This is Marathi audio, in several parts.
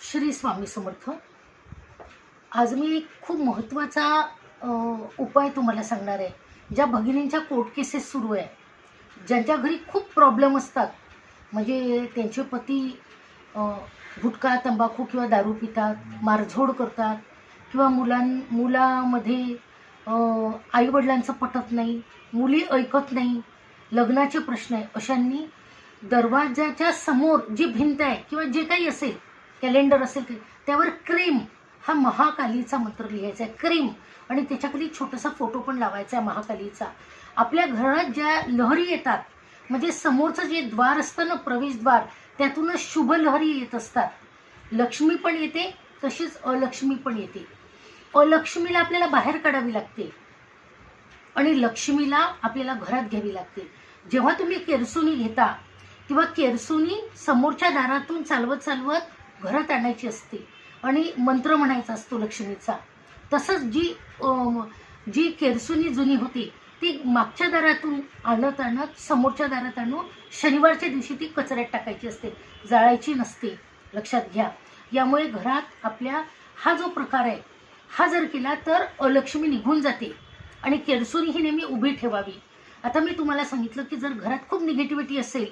श्री स्वामी समर्थ। आज मी खूप महत्त्वाचा उपाय तुम्हाला सांगणार आहे। ज्या भगिनींच्या कोर्ट केसेस सुरू आहे, ज्यांच्या घरी खूप प्रॉब्लेम असतात, म्हणजे त्यांचे पती गुटखा तंबाखू किंवा दारू पितात, मारझोड करतात, किंवा मुलामध्ये आईवडिलांचं पटत नाही, मुली ऐकत नाही, लग्नाचे प्रश्न आहे, अशांनी दरवाजाच्या समोर जी भिंत आहे किंवा जे काही असेल, कॅलेंडर असेल त्यावर क्रीम हा महाकालीचा मंत्र लिहायचा आहे, क्रीम, आणि त्याच्याखाली छोटासा फोटो पण लावायचा आहे महाकालीचा। आपल्या घरात ज्या लहरी येतात, म्हणजे समोरचं जे द्वार असतं ना, प्रवेशद्वार, त्यातूनच शुभ लहरी येत असतात। लक्ष्मी पण येते, तशीच अलक्ष्मी पण येते। अलक्ष्मीला आपल्याला बाहेर काढावी लागते आणि लक्ष्मीला आपल्याला घरात घ्यावी लागते। जेव्हा तुम्ही केरसुनी घेता किंवा केरसुनी समोरच्या दारातून चालवत चालवत घरात आणायची असते आणि मंत्र म्हणायचा असतो लक्ष्मीचा। तसंच जी केरसुनी जुनी होती ती मागच्या दारातून आणत समोरच्या दारात आणून शनिवारच्या दिवशी ती कचऱ्यात टाकायची असते, जाळायची नसते, लक्षात घ्या। यामुळे घरात आपल्या हा जो प्रकार आहे हा जर केला तर अलक्ष्मी निघून जाते आणि केरसुनी ही नेहमी उभी ठेवावी। आता मी तुम्हाला सांगितलं की जर घरात खूप निगेटिव्हिटी असेल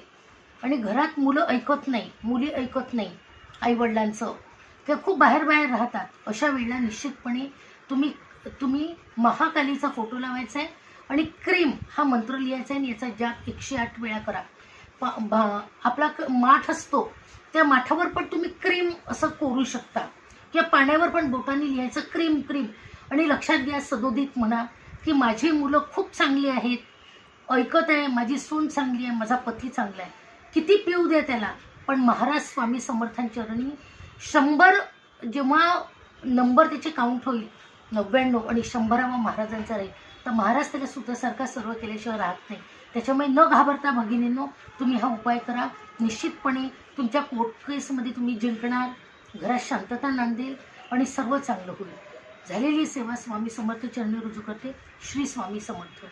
आणि घरात मुलं ऐकत नाही, मुली ऐकत नाही आईवडिलांचं, ते खूप बाहेर राहतात, अशा वेळेला निश्चितपणे तुम्ही महाकालीचा फोटो लावायचा आहे आणि क्रीम हा मंत्र लिहायचा आहे आणि याचा जाप 108 वेळा करा। आपला माठ असतो त्या माठावर पण तुम्ही क्रीम असं कोरू शकता किंवा पाण्यावर पण बोटाने लिहायचं क्रीम क्रीम, आणि लक्षात घ्या, सदोदित म्हणा की माझी मुलं खूप चांगली आहेत, ऐकत आहे, माझी सून चांगली आहे, माझा पती चांगला आहे, किती पिऊ द्या त्याला, पण महाराज स्वामी समर्थांच्या चरणी 100 जेव्हा नंबर त्याचे काउंट होईल 99 आणि 100वा महाराजांचा राहील, तर महाराज त्याला सुतासारखा सर्व केल्याशिवाय राहत नाही। त्याच्यामुळे न घाबरता भगिनींनो, तुम्ही हा उपाय करा। निश्चितपणे तुमच्या कोर्ट केसमध्ये तुम्ही जिंकणार, घरात शांतता नांदेल आणि सर्व चांगलं होईल। झालेली सेवा स्वामी समर्थ चरणी रुजू करते। श्री स्वामी समर्थ।